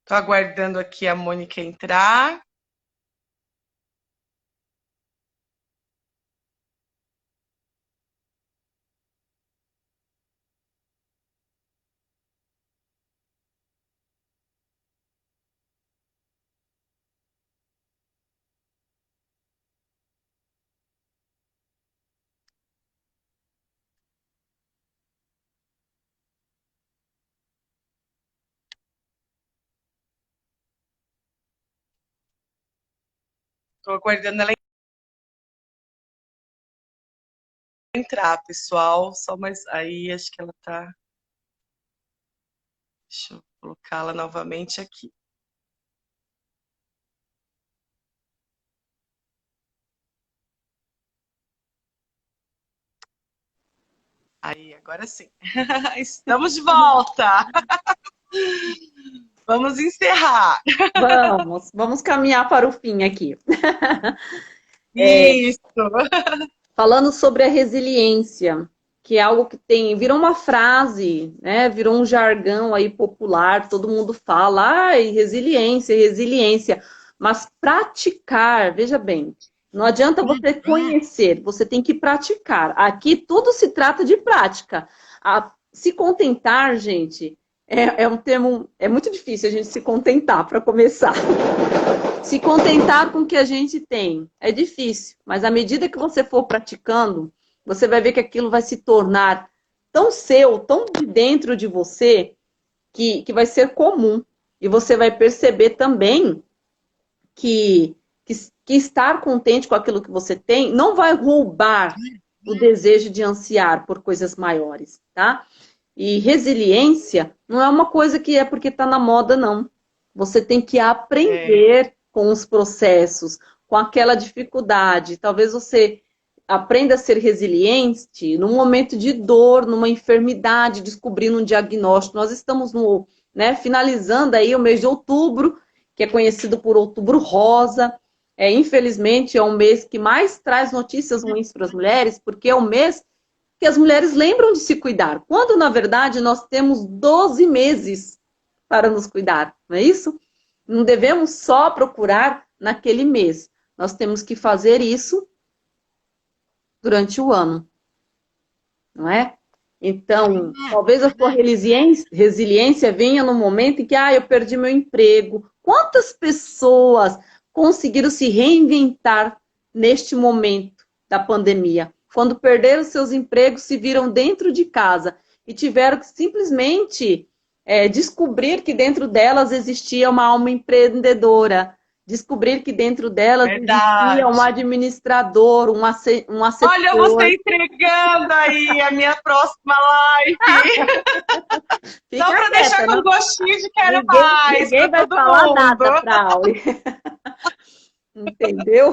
Tô aguardando aqui a Mônica entrar. Tô aguardando ela entrar, pessoal. Só mais aí, acho que ela tá. Deixa eu colocá-la novamente aqui. Aí, agora sim. Estamos de volta. Vamos encerrar. Vamos caminhar para o fim aqui. Isso. Falando sobre a resiliência, que é algo que virou uma frase, né? Virou um jargão aí popular, todo mundo fala, ai, resiliência, resiliência. Mas praticar, veja bem, não adianta você conhecer, você tem que praticar. Aqui tudo se trata de prática. Se contentar, gente, é um termo, é muito difícil a gente se contentar para começar. Se contentar com o que a gente tem é difícil, mas à medida que você for praticando, você vai ver que aquilo vai se tornar tão seu, tão de dentro de você, que vai ser comum. E você vai perceber também que, que estar contente com aquilo que você tem não vai roubar o desejo de ansiar por coisas maiores, tá? E resiliência não é uma coisa que é porque está na moda, não. Você tem que É, aprender com os processos, com aquela dificuldade. Talvez você aprenda a ser resiliente num momento de dor, numa enfermidade, descobrindo um diagnóstico. Nós estamos no, né, finalizando aí o mês de outubro, que é conhecido por Outubro Rosa. Infelizmente, é um mês que mais traz notícias ruins para as mulheres, porque é o mês que as mulheres lembram de se cuidar, quando na verdade nós temos 12 meses para nos cuidar, não é isso? Não devemos só procurar naquele mês, nós temos que fazer isso durante o ano, não é? Então, talvez a sua resiliência venha no momento em que, eu perdi meu emprego. Quantas pessoas conseguiram se reinventar neste momento da pandemia? Quando perderam seus empregos, se viram dentro de casa e tiveram que simplesmente descobrir que dentro delas existia uma alma empreendedora, descobrir que dentro delas existia um verdade. administrador, um Olha assessor. você entregando aí a minha próxima live. Só Fica para deixar quieta, com não. gostinho de quero mais Ninguém para vai todo falar mundo. nada para a Auli. Entendeu?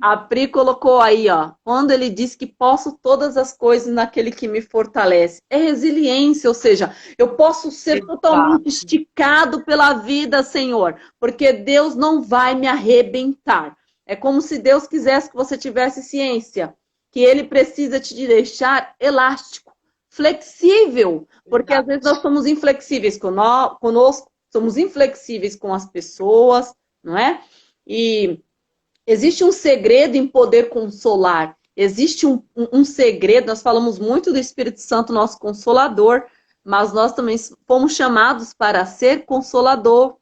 A Pri colocou aí, ó. Quando ele diz que posso todas as coisas naquele que me fortalece. É resiliência, ou seja, eu posso ser totalmente Exato. esticado pela vida, Senhor, porque Deus não vai me arrebentar. É como se Deus quisesse que você tivesse ciência, que Ele precisa te deixar elástico, flexível, porque às vezes Verdade. nós somos inflexíveis conosco, somos inflexíveis com as pessoas, não é? E existe um segredo em poder consolar. Existe um segredo, nós falamos muito do Espírito Santo, nosso consolador, mas nós também fomos chamados para ser consolador,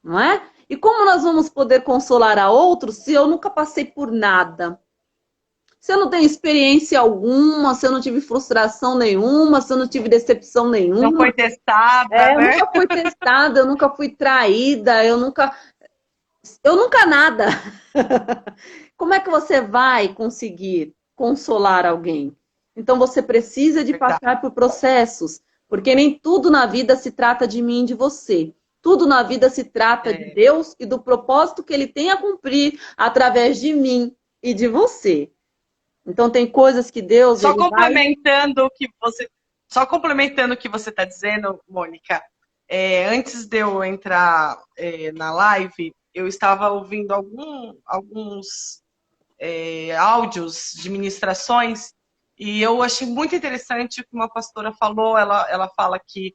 não é? E como nós vamos poder consolar a outros se eu nunca passei por nada? Se eu não tenho experiência alguma, se eu não tive frustração nenhuma, se eu não tive decepção Não foi nenhuma, testada, eu né? nunca fui testada, eu nunca fui traída, eu nunca nada. Como é que você vai conseguir consolar alguém? Então você precisa de Verdade. passar por processos, porque nem tudo na vida se trata de mim e de você. Tudo na vida se trata de É. Deus e do propósito que Ele tem a cumprir através de mim e de você. Então tem coisas que Deus Só ele vai. complementando o que você, só complementando o que você está dizendo, Mônica. Antes de eu entrar na live, eu estava ouvindo alguns áudios de ministrações e eu achei muito interessante o que uma pastora falou. Ela fala que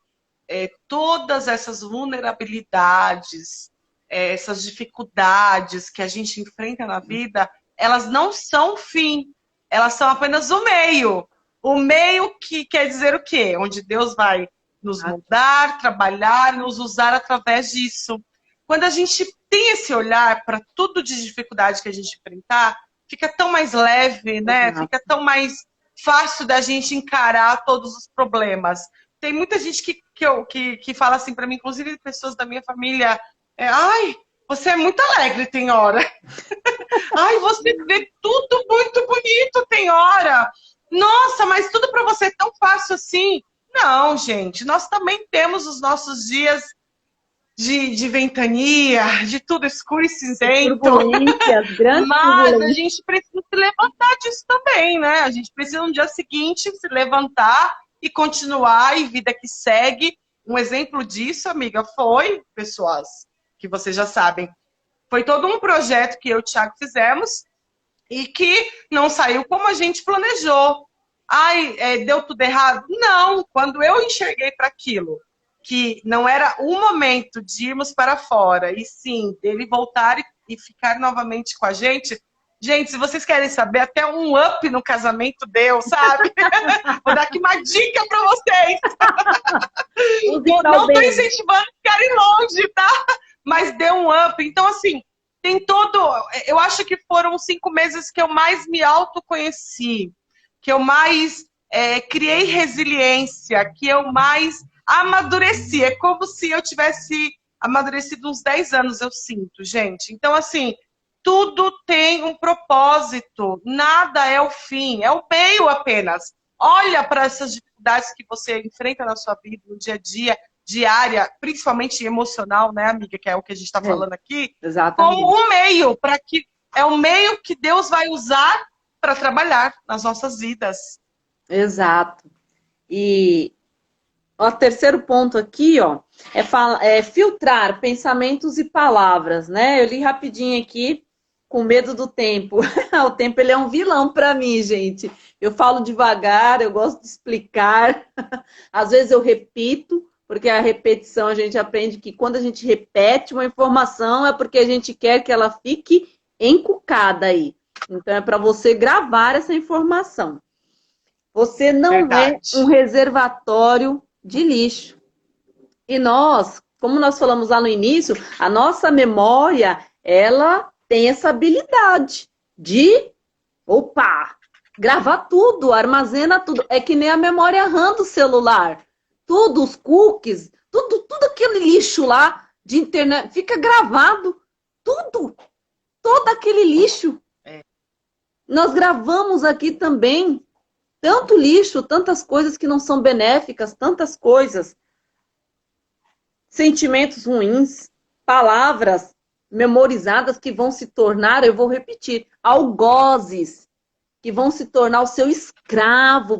todas essas vulnerabilidades, essas dificuldades que a gente enfrenta na vida, elas não são o fim, elas são apenas o meio. O meio que quer dizer o quê? Onde Deus vai nos mudar, trabalhar, nos usar através disso. Quando a gente tem esse olhar para tudo de dificuldade que a gente enfrentar, fica tão mais leve, né? Fica tão mais fácil da gente encarar todos os problemas. Tem muita gente que fala assim para mim, inclusive pessoas da minha família, ai, você é muito alegre, tem hora. Ai, você vê tudo muito bonito, tem hora. Nossa, mas tudo para você é tão fácil assim. Não, gente, nós também temos os nossos dias de ventania, de tudo escuro e cinzento. Mas a gente precisa se levantar disso também, né? A gente precisa no dia seguinte se levantar e continuar, e vida que segue. Um exemplo disso, amiga, foi, pessoas, que vocês já sabem, foi todo um projeto que eu e o Thiago fizemos e que não saiu como a gente planejou. Ai, deu tudo errado? Não, quando eu enxerguei para aquilo, que não era o momento de irmos para fora, e sim, dele voltar e ficar novamente com a gente. Gente, se vocês querem saber, até um up no casamento deu, sabe? Vou dar aqui uma dica para vocês. Não estou incentivando a ficarem longe, tá? Mas deu um up. Então, assim, tem todo... Eu acho que foram os 5 meses que eu mais me autoconheci, que eu mais criei resiliência, que eu mais amadureci. É como se eu tivesse amadurecido uns 10 anos, eu sinto, gente. Então, assim, tudo tem um propósito. Nada é o fim, é o meio apenas. Olha para essas dificuldades que você enfrenta na sua vida, no dia a dia, diária, principalmente emocional, né, amiga? Que é o que a gente está falando aqui. Exatamente. Como um meio, para que é o meio que Deus vai usar para trabalhar nas nossas vidas. Exato. E o terceiro ponto aqui, ó, é filtrar pensamentos e palavras, né? Eu li rapidinho aqui, com medo do tempo. O tempo, ele é um vilão para mim, gente. Eu falo devagar, eu gosto de explicar. Às vezes eu repito, porque a repetição a gente aprende que quando a gente repete uma informação é porque a gente quer que ela fique encucada aí. Então é para você gravar essa informação. Você não é um reservatório de lixo. E nós, como nós falamos lá no início, a nossa memória, ela tem essa habilidade de, gravar tudo, armazena tudo. É que nem a memória RAM do celular. Tudo, os cookies, tudo aquele lixo lá de internet, fica gravado. Tudo, todo aquele lixo. Nós gravamos aqui também tanto lixo, tantas coisas que não são benéficas, tantas coisas. Sentimentos ruins, palavras memorizadas que vão se tornar, eu vou repetir, algozes, que vão se tornar o seu escravo,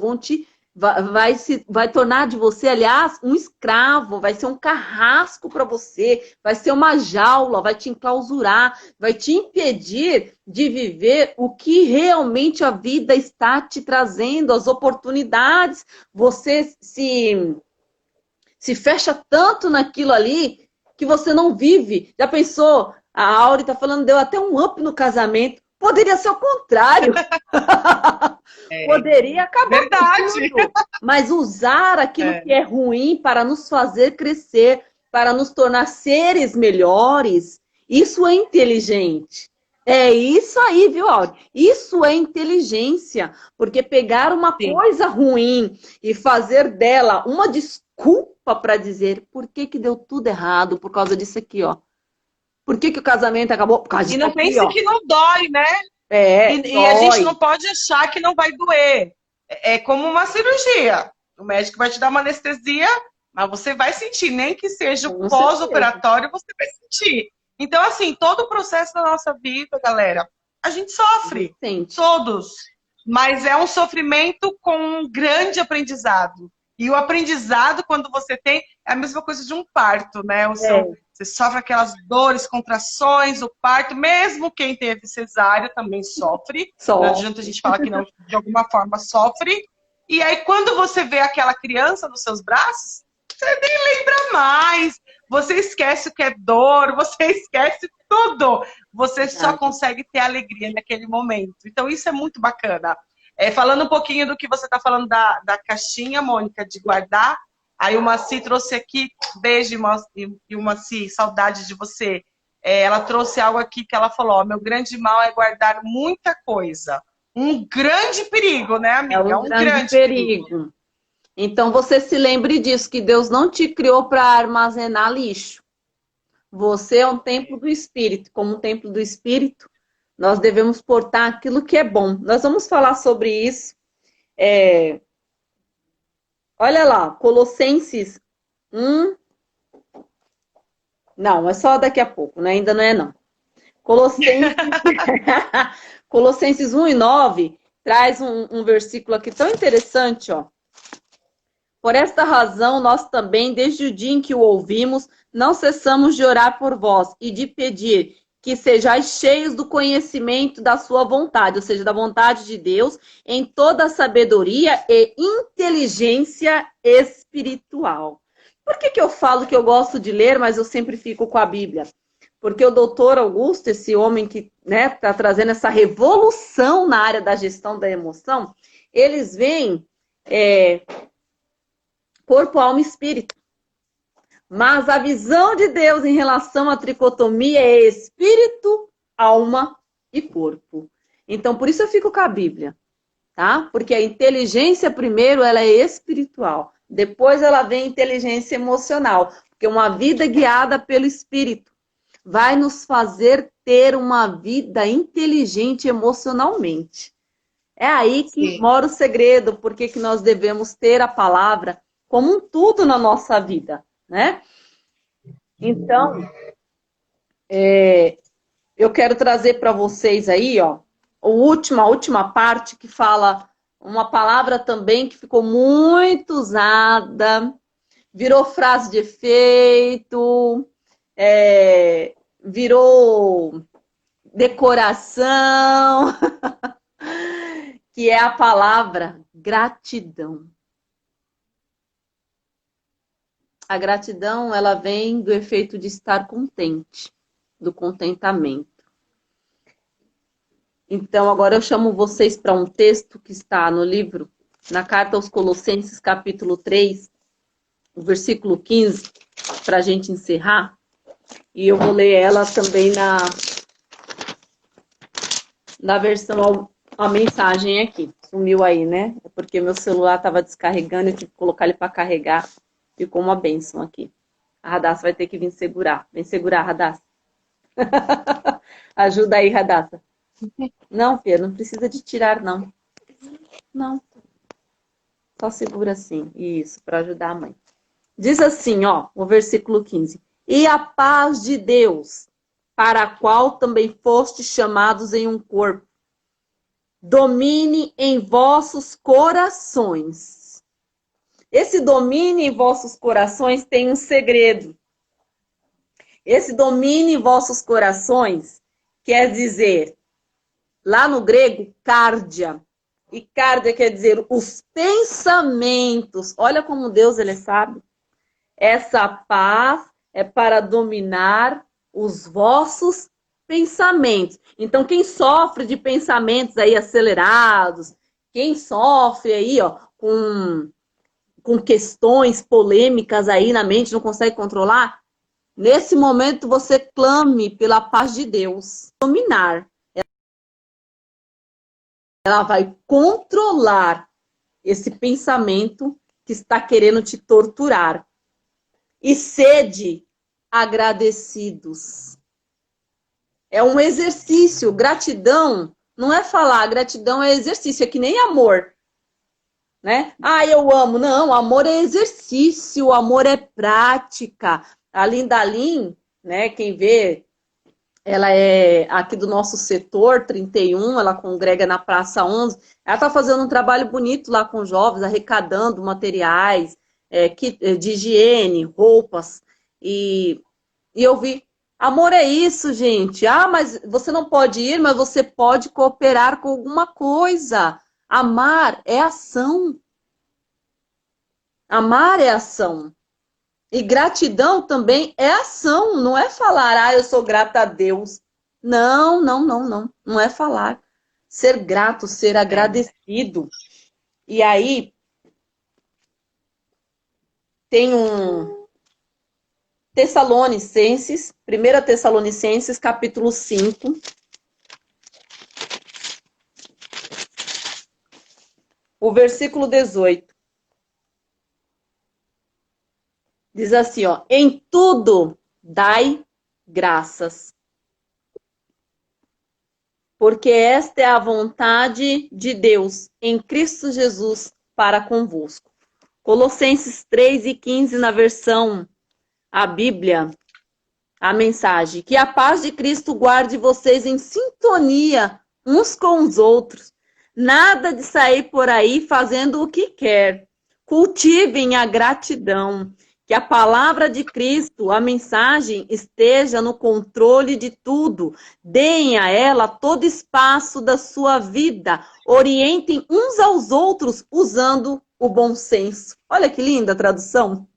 vai tornar de você, aliás, um escravo, vai ser um carrasco para você, vai ser uma jaula, vai te enclausurar, vai te impedir de viver o que realmente a vida está te trazendo, as oportunidades. Você se fecha tanto naquilo ali que você não vive. Já pensou? A Auri está falando, deu até um up no casamento. Poderia ser o contrário. Poderia acabar com tudo. Mas usar aquilo que é ruim para nos fazer crescer, para nos tornar seres melhores, isso é inteligente. É isso aí, viu, Auri? Isso é inteligência. Porque pegar uma coisa ruim e fazer dela uma desculpa para dizer por que deu tudo errado por causa disso aqui, ó. Por que o casamento acabou? Por causa disso aqui, ó. E não pense que não dói, né? E a gente não pode achar que não vai doer. É como uma cirurgia. O médico vai te dar uma anestesia, mas você vai sentir. Nem que seja o pós-operatório, você vai sentir. Então, assim, todo o processo da nossa vida, galera, a gente sofre. Todos. Mas é um sofrimento com um grande aprendizado. E o aprendizado, quando você tem, é a mesma coisa de um parto, né? Você sofre aquelas dores, contrações, o parto. Mesmo quem teve cesárea também sofre. Não adianta a gente falar que não, de alguma forma sofre. E aí, quando você vê aquela criança nos seus braços, você nem lembra mais. Você esquece o que é dor, você esquece tudo. Você só Verdade. consegue ter alegria naquele momento. Então, isso é muito bacana. Falando um pouquinho do que você está falando da caixinha, Mônica, de guardar. Aí o Maci trouxe aqui, beijo, e o Maci, saudade de você. Ela trouxe algo aqui que ela falou: ó, meu grande mal é guardar muita coisa. Um grande perigo, né, É amiga? um Um grande grande perigo. perigo. Então você se lembre disso, que Deus não te criou para armazenar lixo. Você é um templo do Espírito. Como um templo do Espírito, nós devemos portar aquilo que é bom. Nós vamos falar sobre isso. É, olha lá, Colossenses 1. Não, é só daqui a pouco, né? Ainda não é não. Colossenses, Colossenses 1 e 9 traz um versículo aqui tão interessante, ó. Por esta razão, nós também, desde o dia em que o ouvimos, não cessamos de orar por vós e de pedir que sejais cheios do conhecimento da sua vontade, ou seja, da vontade de Deus, em toda a sabedoria e inteligência espiritual. Por que eu falo que eu gosto de ler, mas eu sempre fico com a Bíblia? Porque o doutor Augusto, esse homem que está trazendo essa revolução na área da gestão da emoção, eles veem corpo, alma e espírito. Mas a visão de Deus em relação à tricotomia é espírito, alma e corpo. Então, por isso eu fico com a Bíblia, tá? Porque a inteligência, primeiro, ela é espiritual. Depois ela vem a inteligência emocional. Porque uma vida guiada pelo espírito vai nos fazer ter uma vida inteligente emocionalmente. É aí que Sim. mora o segredo, porque que nós devemos ter a palavra como um tudo na nossa vida, né? Então, eu quero trazer para vocês aí, ó, a última parte que fala uma palavra também que ficou muito usada, virou frase de efeito, virou decoração, que é a palavra gratidão. A gratidão, ela vem do efeito de estar contente, do contentamento. Então, agora eu chamo vocês para um texto que está no livro, na carta aos Colossenses, capítulo 3, o versículo 15, para a gente encerrar. E eu vou ler ela também na versão, a mensagem aqui. Sumiu aí, né? É porque meu celular estava descarregando, eu tive que colocar ele para carregar. Ficou uma bênção aqui. A Radassa vai ter que vir segurar. Vem segurar, Radassa. Ajuda aí, Radassa. Não, Fia, não precisa de tirar, não. Não. Só segura assim. Isso, para ajudar a mãe. Diz assim, ó, o versículo 15. E a paz de Deus, para a qual também fostes chamados em um corpo, domine em vossos corações. Esse domínio em vossos corações tem um segredo. Esse domínio em vossos corações quer dizer, lá no grego, cardia. E cardia quer dizer os pensamentos. Olha como Deus ele é sábio. Essa paz é para dominar os vossos pensamentos. Então, quem sofre de pensamentos aí acelerados, quem sofre aí, ó, com questões polêmicas aí na mente, não consegue controlar, nesse momento você clame pela paz de Deus. Dominar. Ela vai controlar esse pensamento que está querendo te torturar. E sede agradecidos. É um exercício. Gratidão não é falar, gratidão é exercício, é que nem amor. Né? Ah, eu amo. Não, amor é exercício, amor é prática. A Linda Lin, né, quem vê, ela é aqui do nosso setor 31, ela congrega na Praça 11. Ela está fazendo um trabalho bonito lá com jovens, arrecadando materiais de higiene, roupas. E eu vi, amor é isso, gente. Ah, mas você não pode ir, mas você pode cooperar com alguma coisa. Amar é ação. Amar é ação. E gratidão também é ação, não é falar, ah, eu sou grata a Deus. Não, não, não, não. Não é falar. Ser grato, ser É. agradecido. E aí tem um Tessalonicenses, 1 Tessalonicenses, capítulo 5, o versículo 18. Diz assim, ó, em tudo dai graças, porque esta é a vontade de Deus em Cristo Jesus para convosco. Colossenses 3:15 na versão, a Bíblia, a mensagem. Que a paz de Cristo guarde vocês em sintonia uns com os outros. Nada de sair por aí fazendo o que quer. Cultivem a gratidão. Que a palavra de Cristo, a mensagem, esteja no controle de tudo. Deem a ela todo espaço da sua vida. Orientem uns aos outros usando o bom senso. Olha que linda a tradução.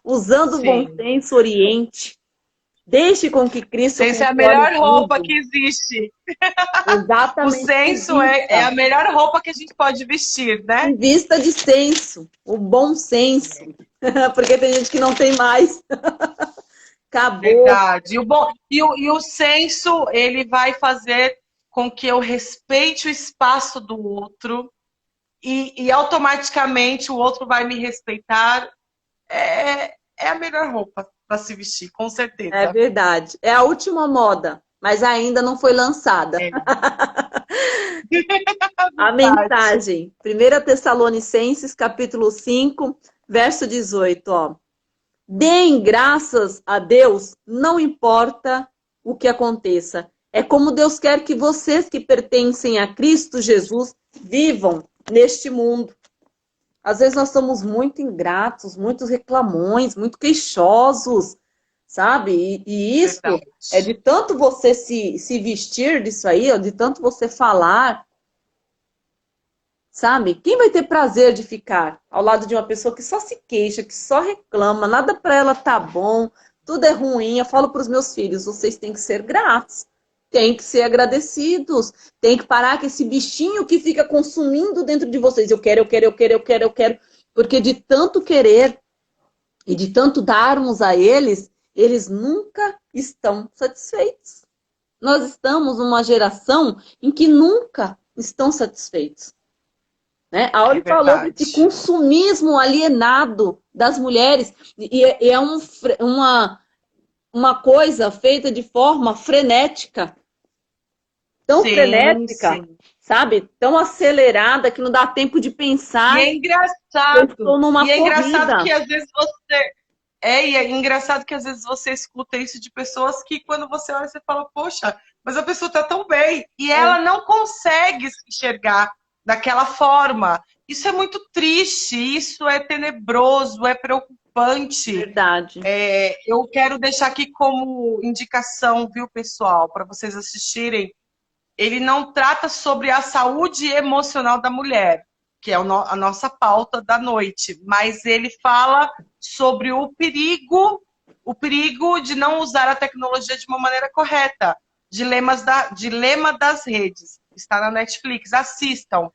Usando o bom Sim. senso, oriente. Deixe com que Cristo Senso é a controle melhor roupa tudo. que existe. O Exatamente. senso é a melhor roupa que a gente pode vestir, né? Invista de senso, o bom senso. Porque tem gente que não tem mais. Acabou. Verdade. E o senso, ele vai fazer com que eu respeite o espaço do outro e automaticamente o outro vai me respeitar. É a melhor roupa para se vestir, com É certeza. verdade. É a última moda, mas ainda não foi lançada. É A verdade. mensagem, 1 Tessalonicenses, capítulo 5, verso 18, ó. Deem graças a Deus, não importa o que aconteça. É como Deus quer que vocês que pertencem a Cristo Jesus vivam neste mundo. Às vezes nós somos muito ingratos, muito reclamões, muito queixosos, sabe? E isso Verdade. é de tanto você se vestir disso aí, ó, de tanto você falar, sabe? Quem vai ter prazer de ficar ao lado de uma pessoa que só se queixa, que só reclama, nada para ela tá bom, tudo é ruim. Eu falo para os meus filhos, vocês têm que ser gratos, têm que ser agradecidos, tem que parar com esse bichinho que fica consumindo dentro de vocês. Eu quero, eu quero, eu quero, eu quero, eu quero. Porque de tanto querer e de tanto darmos a eles, eles nunca estão satisfeitos. Nós estamos numa geração em que nunca estão satisfeitos. Né? A É Auri falou desse verdade. consumismo alienado das mulheres, e é uma coisa feita de forma frenética, tão Sim, frenética, sim. sabe? Tão acelerada que não dá tempo de E pensar. é Eu engraçado. estou numa E é engraçado corrida. que às vezes você. E é engraçado que às vezes você escuta isso de pessoas que quando você olha, você fala, poxa, mas a pessoa tá tão bem. E É ela não consegue se enxergar daquela forma. Isso é muito triste, isso é tenebroso, é preocupante. verdade. Eu quero deixar aqui como indicação, viu, pessoal, para vocês assistirem. Ele não trata sobre a saúde emocional da mulher, que é a nossa pauta da noite, mas ele fala sobre o perigo de não usar a tecnologia de uma maneira correta. Dilema das redes. Está na Netflix, assistam.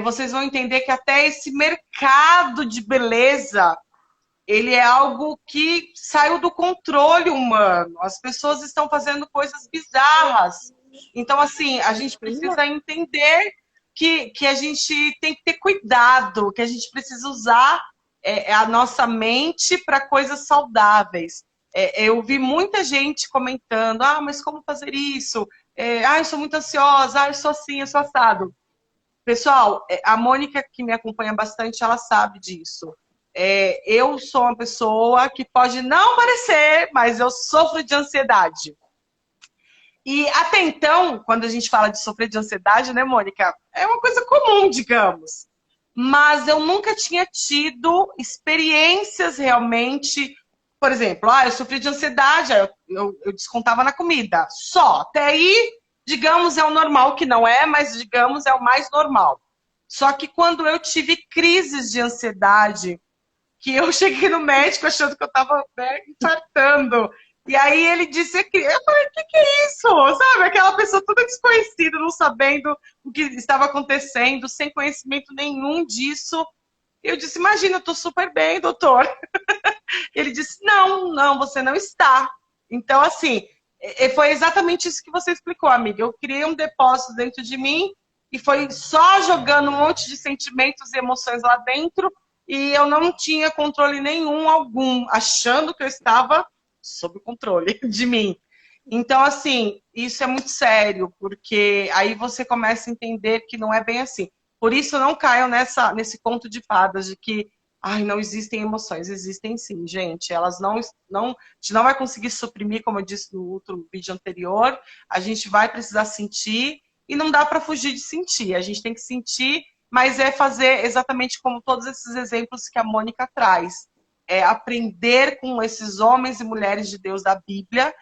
Vocês vão entender que até esse mercado de beleza, ele é algo que saiu do controle humano. As pessoas estão fazendo coisas bizarras. Então, assim, a gente precisa entender que a gente tem que ter cuidado, que a gente precisa usar a nossa mente para coisas saudáveis. Eu vi muita gente comentando, mas como fazer isso? Eu sou muito ansiosa, eu sou assim, eu sou assado. Pessoal, a Mônica, que me acompanha bastante, ela sabe disso. Eu sou uma pessoa que pode não parecer, mas eu sofro de ansiedade. E até então, quando a gente fala de sofrer de ansiedade, né, Mônica? É uma coisa comum, digamos. Mas eu nunca tinha tido experiências realmente. Por exemplo, eu sofri de ansiedade, eu descontava na comida. Só. Até aí, digamos, é o normal, que não é, mas digamos, é o mais normal. Só que quando eu tive crises de ansiedade, que eu cheguei no médico achando que eu estava, né, infartando. E aí ele disse, eu falei, o que é isso? Sabe, aquela pessoa toda desconhecida, não sabendo o que estava acontecendo, sem conhecimento nenhum disso. Eu disse, imagina, eu estou super bem, doutor. Ele disse, não, não, você não está. Então, assim, foi exatamente isso que você explicou, amiga. Eu criei um depósito dentro de mim e foi só jogando um monte de sentimentos e emoções lá dentro e eu não tinha controle nenhum algum, achando que eu estava sob controle de mim. Então, assim, isso é muito sério, porque aí você começa a entender que não é bem assim. Por isso, não caiam nesse conto de fadas de que ai, não existem emoções. Existem sim, gente. Elas a gente não vai conseguir suprimir, como eu disse no outro vídeo anterior. A gente vai precisar sentir e não dá para fugir de sentir. A gente tem que sentir, mas é fazer exatamente como todos esses exemplos que a Mônica traz. É aprender com esses homens e mulheres de Deus da Bíblia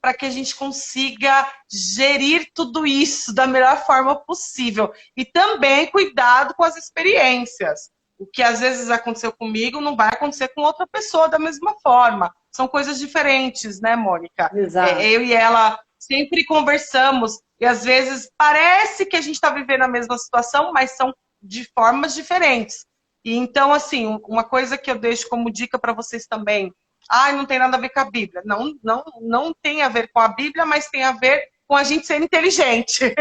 para que a gente consiga gerir tudo isso da melhor forma possível. E também cuidado com as experiências. O que às vezes aconteceu comigo não vai acontecer com outra pessoa da mesma forma. São coisas diferentes, né, Mônica? Exato. Eu e ela sempre conversamos e às vezes parece que a gente está vivendo a mesma situação, mas são de formas diferentes. E então, assim, uma coisa que eu deixo como dica para vocês também, não tem nada a ver com a Bíblia. Não, não, não tem a ver com a Bíblia, mas tem a ver com a gente ser inteligente.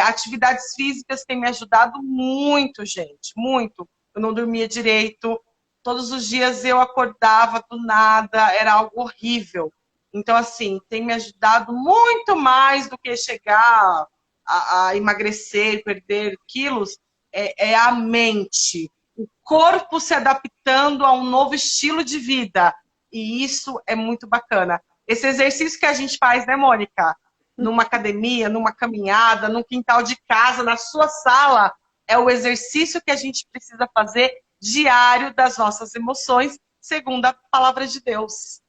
Atividades físicas têm me ajudado muito, gente, muito. Eu não dormia direito. Todos os dias eu acordava do nada, era algo horrível. Então, assim, tem me ajudado muito mais do que chegar a emagrecer, perder quilos, é a mente. O corpo se adaptando a um novo estilo de vida. E isso é muito bacana. Esse exercício que a gente faz, né, Mônica? Numa academia, numa caminhada, num quintal de casa, na sua sala, é o exercício que a gente precisa fazer diário das nossas emoções, segundo a palavra de Deus.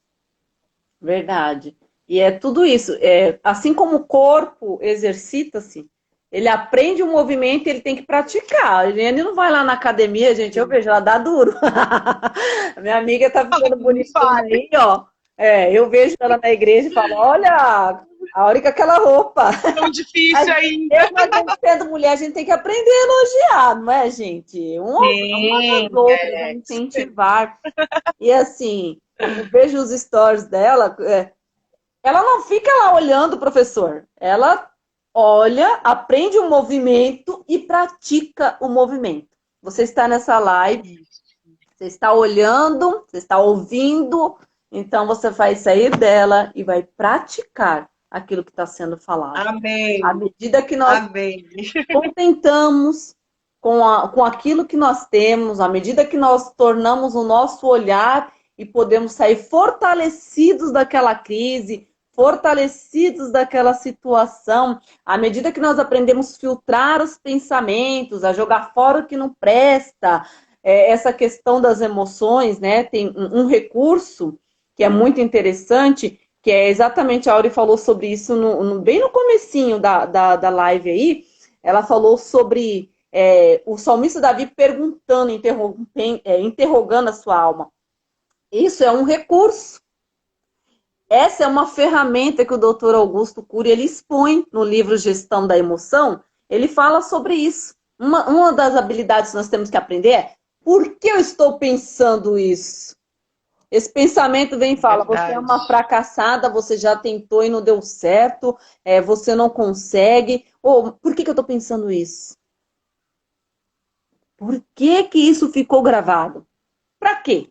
Verdade. E é tudo isso. Assim como o corpo exercita-se, ele aprende o movimento e ele tem que praticar. Ele não vai lá na academia, gente, eu vejo, ela dá duro. A minha amiga tá ficando bonitinha aí, ó. Eu vejo ela na igreja e falo, olha, a hora que aquela roupa. Tão difícil ainda. A gente sendo mulher, a gente tem que aprender a elogiar, não é, gente? Uma das outras, a incentivar. E assim, eu vejo os stories dela, ela não fica lá olhando o professor. Ela olha, aprende o movimento e pratica o movimento. Você está nessa live, você está olhando, você está ouvindo, então você vai sair dela e vai praticar aquilo que está sendo falado. Amém. À medida que nós contentamos com aquilo que nós temos, à medida que nós tornamos o nosso olhar e podemos sair fortalecidos daquela crise, fortalecidos daquela situação, à medida que nós aprendemos a filtrar os pensamentos, a jogar fora o que não presta, essa questão das emoções, né? Tem um recurso que é muito interessante, que é exatamente, a Auri falou sobre isso bem no comecinho da live aí, ela falou sobre o salmista Davi perguntando, interrogando a sua alma. Isso é um recurso. Essa é uma ferramenta que o Dr. Augusto Cury ele expõe no livro Gestão da Emoção. Ele fala sobre isso. Uma das habilidades que nós temos que aprender é por que eu estou pensando isso? Esse pensamento vem e fala, você é uma fracassada, você já tentou e não deu certo, você não consegue. Por que eu estou pensando isso? Por que isso ficou gravado? Para quê?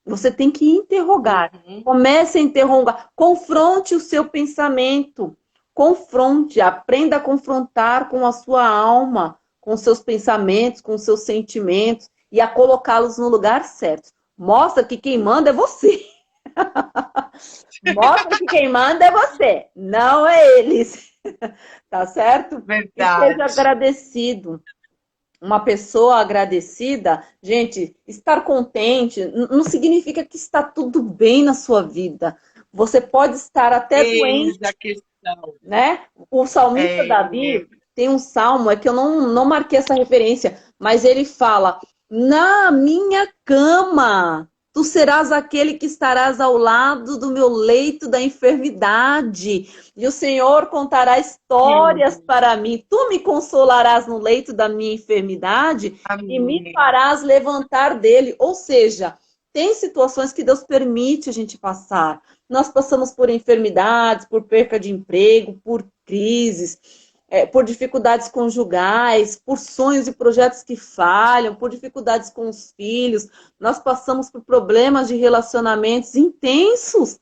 Você tem que interrogar. Comece a interrogar. Confronte o seu pensamento. Confronte. Aprenda a confrontar com a sua alma, com os seus pensamentos, com os seus sentimentos e a colocá-los no lugar certo. Mostra que quem manda é você. Mostra que quem manda é você, não é eles. Tá certo? Verdade. E seja agradecido. Uma pessoa agradecida, gente, estar contente não significa que está tudo bem na sua vida. Você pode estar até doente, né? O salmista Davi tem um salmo, que eu não marquei essa referência, mas ele fala, na minha cama. Tu serás aquele que estarás ao lado do meu leito da enfermidade. E o Senhor contará histórias Sim. para mim. Tu me consolarás no leito da minha enfermidade e me Amém. farás levantar dele. Ou seja, tem situações que Deus permite a gente passar. Nós passamos por enfermidades, por perca de emprego, por crises, por dificuldades conjugais, por sonhos e projetos que falham, por dificuldades com os filhos. Nós passamos por problemas de relacionamentos intensos.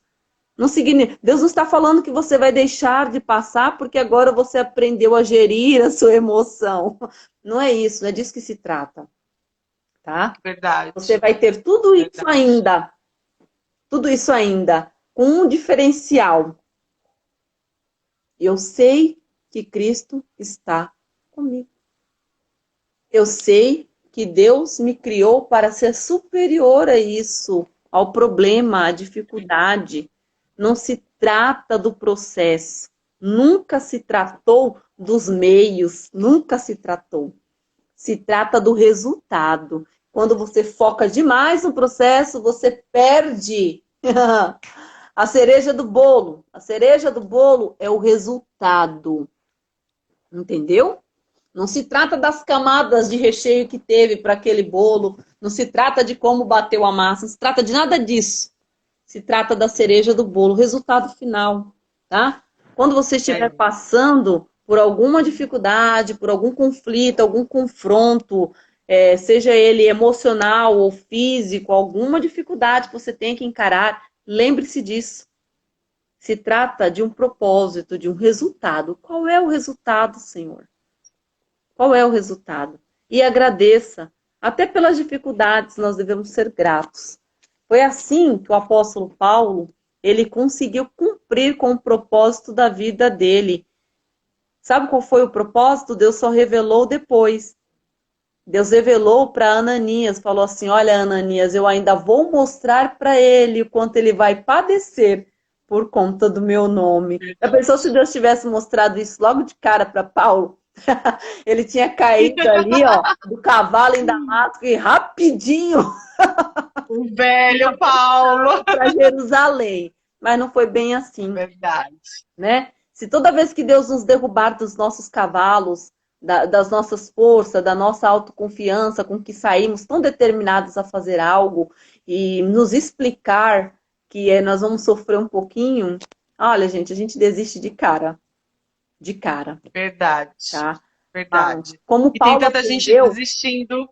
Não significa, Deus não está falando que você vai deixar de passar porque agora você aprendeu a gerir a sua emoção. Não é isso, não é disso que se trata, tá? Você Verdade. vai ter Verdade. tudo isso ainda, com um diferencial. Eu sei que Cristo está comigo. Eu sei que Deus me criou para ser superior a isso, ao problema, à dificuldade. Não se trata do processo, nunca se tratou dos meios, nunca se tratou. Se trata do resultado. Quando você foca demais no processo, você perde a cereja do bolo. A cereja do bolo é o resultado. Entendeu? Não se trata das camadas de recheio que teve para aquele bolo, não se trata de como bateu a massa, não se trata de nada disso. Se trata da cereja do bolo, resultado final, tá? Quando você estiver É. passando por alguma dificuldade, por algum conflito, algum confronto, seja ele emocional ou físico, alguma dificuldade que você tem que encarar, lembre-se disso. Se trata de um propósito, de um resultado. Qual é o resultado, Senhor? Qual é o resultado? E agradeça. Até pelas dificuldades nós devemos ser gratos. Foi assim que o apóstolo Paulo, ele conseguiu cumprir com o propósito da vida dele. Sabe qual foi o propósito? Deus só revelou depois. Deus revelou para Ananias, falou assim: olha, Ananias, eu ainda vou mostrar para ele o quanto ele vai padecer por conta do meu nome. Já pensou se Deus tivesse mostrado isso logo de cara para Paulo? Ele tinha caído ali, ó, do cavalo em Damasco e rapidinho O velho Paulo. para Jerusalém. Mas não foi bem assim, Verdade. né? Se toda vez que Deus nos derrubar dos nossos cavalos, das nossas forças, da nossa autoconfiança com que saímos tão determinados a fazer algo e nos explicar que nós vamos sofrer um pouquinho, olha, gente, a gente desiste de cara, Verdade. tá? Ah, Verdade. como E tem Paulo tanta gente aprendeu, desistindo.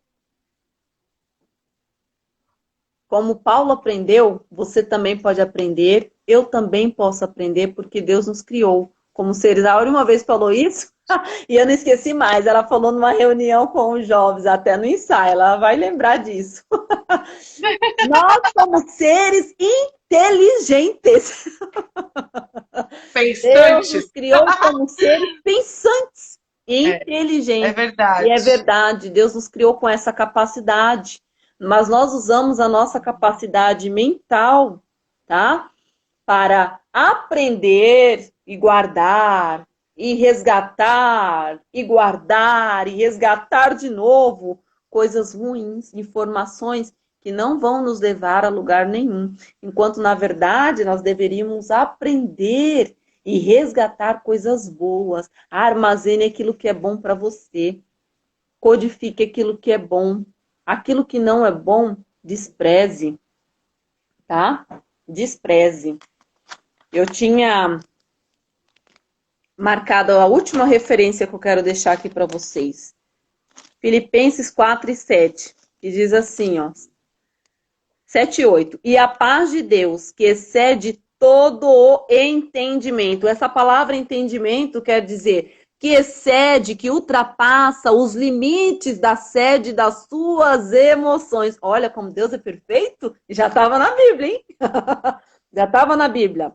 Como Paulo aprendeu, você também pode aprender, eu também posso aprender, porque Deus nos criou como seres. A Aura uma vez falou isso, e eu não esqueci mais. Ela falou numa reunião com os jovens, até no ensaio, ela vai lembrar disso. Nós somos seres inteligentes. Deus nos Pensantes. criou como seres pensantes e É, é inteligentes. E é verdade. verdade, Deus nos criou com essa capacidade. Mas nós usamos a nossa capacidade mental, tá? Para aprender e guardar, e resgatar, e guardar, e resgatar de novo coisas ruins, informações que não vão nos levar a lugar nenhum. Enquanto, na verdade, nós deveríamos aprender e resgatar coisas boas. Armazene aquilo que é bom para você. Codifique aquilo que é bom. Aquilo que não é bom, despreze, tá? Despreze. Eu tinha marcado a última referência que eu quero deixar aqui para vocês. Filipenses 4 e 7, que diz assim, ó. 7 e 8. E a paz de Deus, que excede todo o entendimento. Essa palavra entendimento quer dizer que excede, que ultrapassa os limites da sede das suas emoções. Olha como Deus é perfeito. Já estava na Bíblia, hein? Já estava na Bíblia.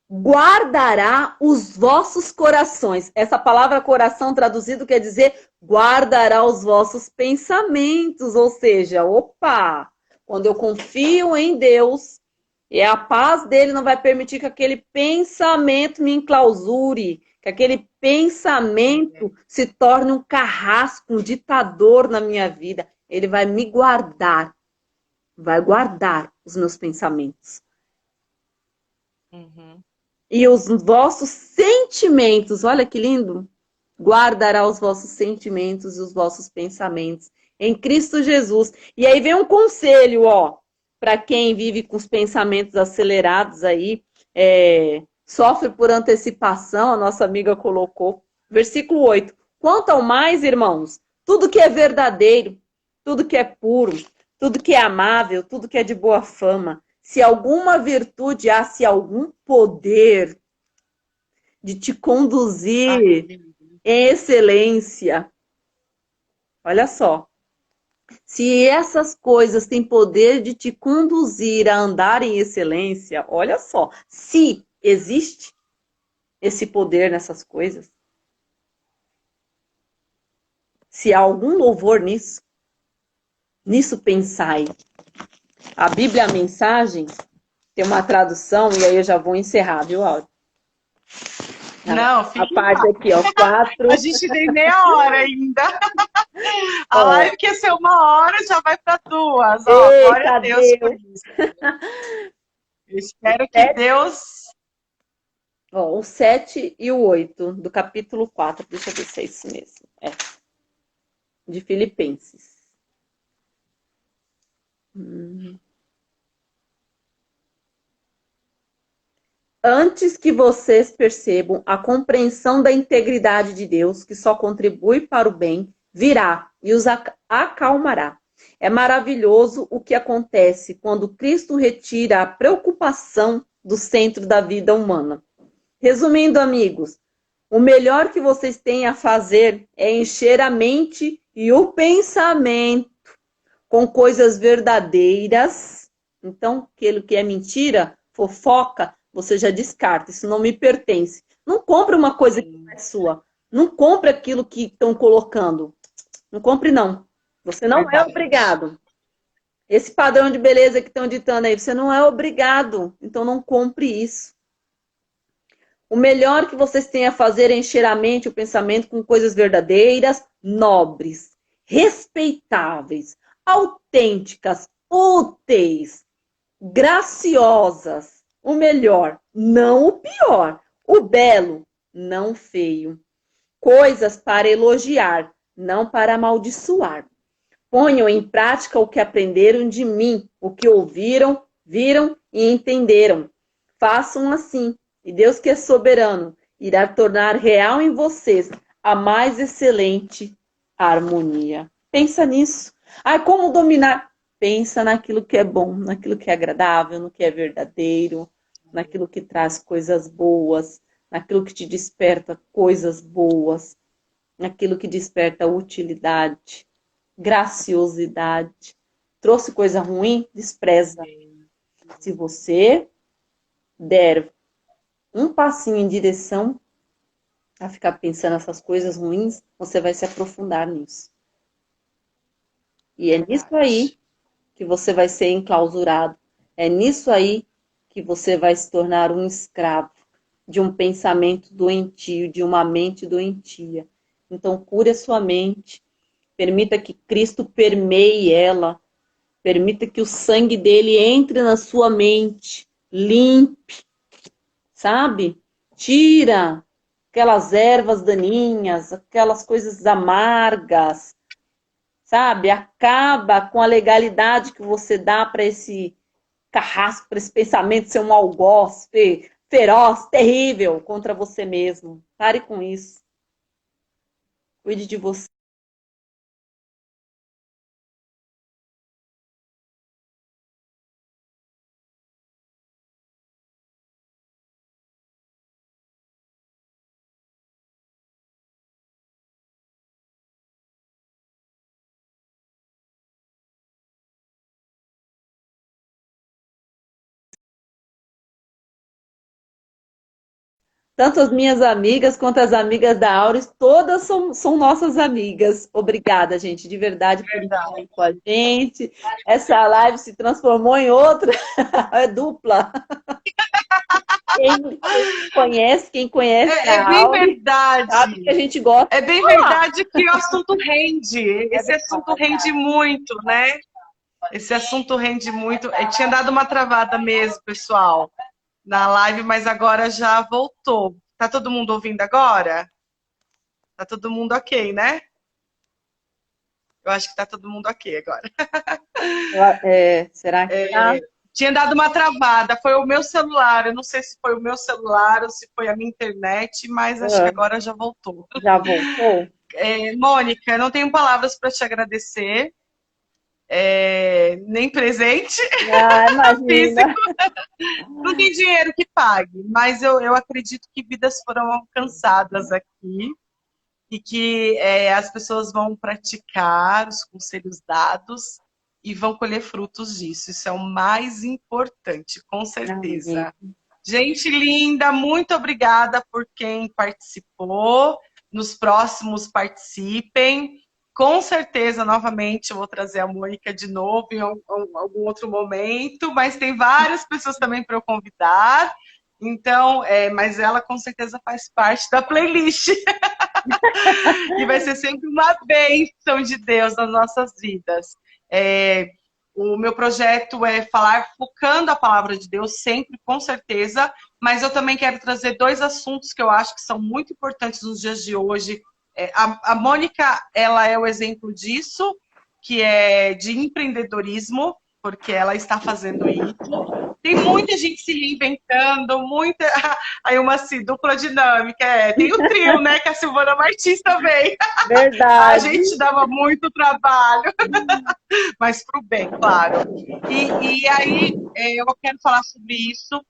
Guardará os vossos corações. Essa palavra coração traduzido quer dizer guardará os vossos pensamentos, ou seja, opa, quando eu confio em Deus, e a paz dele não vai permitir que aquele pensamento me enclausure, Que aquele pensamento se torne um carrasco, um ditador na minha vida. Ele vai me guardar, vai guardar os meus pensamentos. Uhum. E os vossos sentimentos, olha que lindo, guardará os vossos sentimentos e os vossos pensamentos em Cristo Jesus. E aí vem um conselho, ó, para quem vive com os pensamentos acelerados aí, sofre por antecipação, a nossa amiga colocou. Versículo 8. Quanto ao mais, irmãos, tudo que é verdadeiro, tudo que é puro, tudo que é amável, tudo que é de boa fama, se alguma virtude há, se algum poder de te conduzir em excelência. Olha só. Se essas coisas têm poder de te conduzir a andar em excelência, olha só. Se existe esse poder nessas coisas, se há algum louvor nisso, nisso pensai. A Bíblia, a mensagem, tem uma tradução, e aí eu já vou encerrar, viu, Áudio? Não, A fique em parte paz. aqui, ó, 4. A gente tem meia hora ainda. A Ó, live que ia ser 1 hora já vai para 2. Ó, glória a eita, Deus por Deus. isso. Eu espero que Deus. Ó, o 7 e o 8 do capítulo 4. Deixa eu ver se é isso mesmo. De Filipenses. Antes que vocês percebam a compreensão da integridade de Deus, que só contribui para o bem, virá e os acalmará. É maravilhoso o que acontece quando Cristo retira a preocupação do centro da vida humana. Resumindo, amigos, o melhor que vocês têm a fazer é encher a mente e o pensamento com coisas verdadeiras. Então, aquilo que é mentira, fofoca, você já descarta. Isso não me pertence. Não compre uma coisa que não é sua. Não compre aquilo que estão colocando. Não compre, não. Você não é Verdade. obrigado. Esse padrão de beleza que estão ditando aí, você não é obrigado. Então, não compre isso. O melhor que vocês têm a fazer é encher a mente e o pensamento com coisas verdadeiras, nobres, respeitáveis, autênticas, úteis, graciosas. O melhor, não o pior. O belo, não o feio. Coisas para elogiar, não para amaldiçoar. Ponham em prática o que aprenderam de mim, o que ouviram, viram e entenderam. Façam assim, e Deus que é soberano irá tornar real em vocês a mais excelente harmonia. Pensa nisso. Como dominar? Pensa naquilo que é bom, naquilo que é agradável, no que é verdadeiro, naquilo que traz coisas boas, naquilo que te desperta coisas boas, naquilo que desperta utilidade, graciosidade. Trouxe coisa ruim? Despreza. Se você der um passinho em direção a ficar pensando nessas coisas ruins, você vai se aprofundar nisso. E é nisso aí que você vai ser enclausurado. É nisso aí que você vai se tornar um escravo de um pensamento doentio, de uma mente doentia. Então, cure a sua mente. Permita que Cristo permeie ela. Permita que o sangue dele entre na sua mente. Limpe. Sabe? Tira aquelas ervas daninhas, aquelas coisas amargas, sabe? Acaba com a legalidade que você dá para esse carrasco, para esse pensamento ser um algoz feroz, terrível contra você mesmo. Pare com isso. Cuide de você. Tanto as minhas amigas quanto as amigas da Auris, todas são nossas amigas. Obrigada, gente, de verdade, por estarem com a gente. Essa live se transformou em outra, é dupla. Quem conhece É a bem Auri, sabe que a verdade. gente gosta É de bem falar. verdade que o assunto rende. É Esse assunto verdade. rende muito, né? Esse assunto rende muito. Eu tinha dado uma travada mesmo, pessoal, na live, mas agora já voltou. Tá todo mundo ouvindo agora? Tá todo mundo ok, né? Eu acho que tá todo mundo ok agora. Será que tá? Tinha dado uma travada, foi o meu celular. Eu não sei se foi o meu celular ou se foi a minha internet, mas acho que Ah, agora já voltou. já voltou? Mônica, não tenho palavras para te agradecer, nem presente Ah, imagina. físico, não tem dinheiro que pague, mas eu acredito que vidas foram alcançadas aqui e que as pessoas vão praticar os conselhos dados e vão colher frutos disso. Isso é o mais importante, com Amém. certeza. Gente linda, muito obrigada por quem participou. Nos próximos participem. Com certeza, novamente, eu vou trazer a Mônica de novo em algum outro momento, mas tem várias pessoas também para eu convidar. Então, mas ela com certeza faz parte da playlist. E vai ser sempre uma bênção de Deus nas nossas vidas. O meu projeto é falar focando a palavra de Deus, sempre, com certeza, mas eu também quero trazer dois assuntos que eu acho que são muito importantes nos dias de hoje. A Mônica, ela é o exemplo disso, que é de empreendedorismo, porque ela está fazendo isso. Tem muita gente se reinventando, muita. Aí uma assim, dupla dinâmica. Tem o trio, né? Que a Silvana Martins também. A Verdade. gente dava muito trabalho, mas para o bem, claro. E aí eu quero falar sobre isso.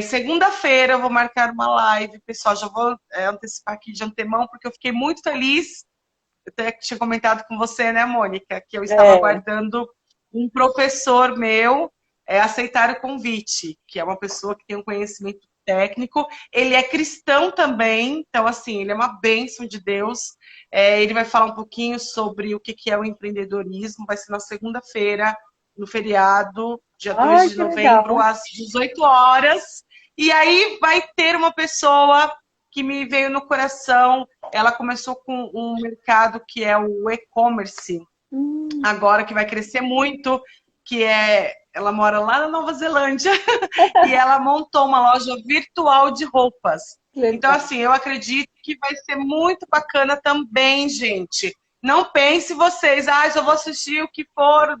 Segunda-feira eu vou marcar uma live, pessoal. Já vou antecipar aqui de antemão, porque eu fiquei muito feliz. Eu até tinha comentado com você, né, Mônica, que eu estava É. aguardando um professor meu aceitar o convite, que é uma pessoa que tem um conhecimento técnico. Ele é cristão também, então, assim, ele é uma bênção de Deus. Ele vai falar um pouquinho sobre o que é o empreendedorismo. Vai ser na segunda-feira, no feriado, dia 2 Ai, de que legal. novembro, às 18 horas. E aí vai ter uma pessoa que me veio no coração. Ela começou com um mercado que é o e-commerce, Hum, agora que vai crescer muito, que ela mora lá na Nova Zelândia e ela montou uma loja virtual de roupas. que Então, legal. assim, eu acredito que vai ser muito bacana também, gente. Não pense vocês, eu vou assistir o que for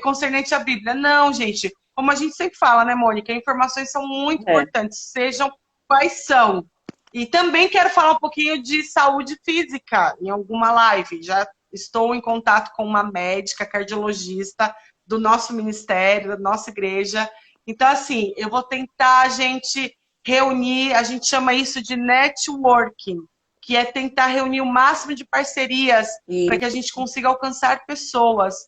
concernente à Bíblia. Não, gente. Como a gente sempre fala, né, Mônica? Informações são muito É. importantes, sejam quais são. E também quero falar um pouquinho de saúde física em alguma live. Já estou em contato com uma médica cardiologista do nosso ministério, da nossa igreja. Então, assim, eu vou tentar, a gente reunir, a gente chama isso de networking, que é tentar reunir o máximo de parcerias para E que a gente consiga alcançar pessoas.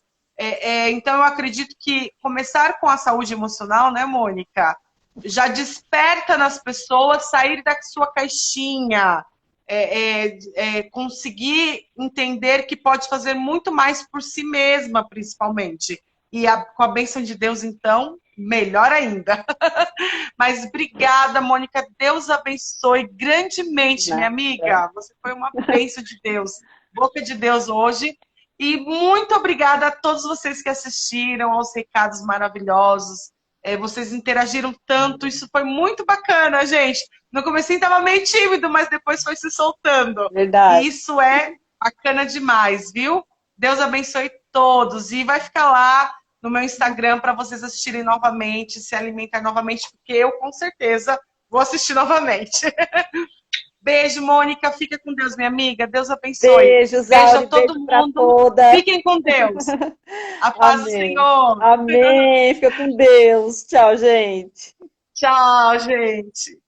Então, eu acredito que começar com a saúde emocional, né, Mônica? Já desperta nas pessoas sair da sua caixinha, conseguir entender que pode fazer muito mais por si mesma, principalmente. E com a bênção de Deus, então, melhor ainda. Mas obrigada, Mônica. Deus abençoe grandemente, minha nada. amiga. Você foi uma bênção de Deus, boca de Deus hoje. E muito obrigada a todos vocês que assistiram aos recados maravilhosos. Vocês interagiram tanto, isso foi muito bacana, gente. No começo estava meio tímido, mas depois foi se soltando. E Verdade. isso é bacana demais, viu? Deus abençoe todos. E vai ficar lá no meu Instagram para vocês assistirem novamente, se alimentar novamente, porque eu com certeza vou assistir novamente. Beijo, Mônica. Fica com Deus, minha amiga. Deus abençoe. Beijos, Beijo a Auri. todo Beijo para mundo. todas. Fiquem com Deus. A paz do Amém. Senhor. Amém. Fica com Deus. Tchau, gente. Tchau, gente.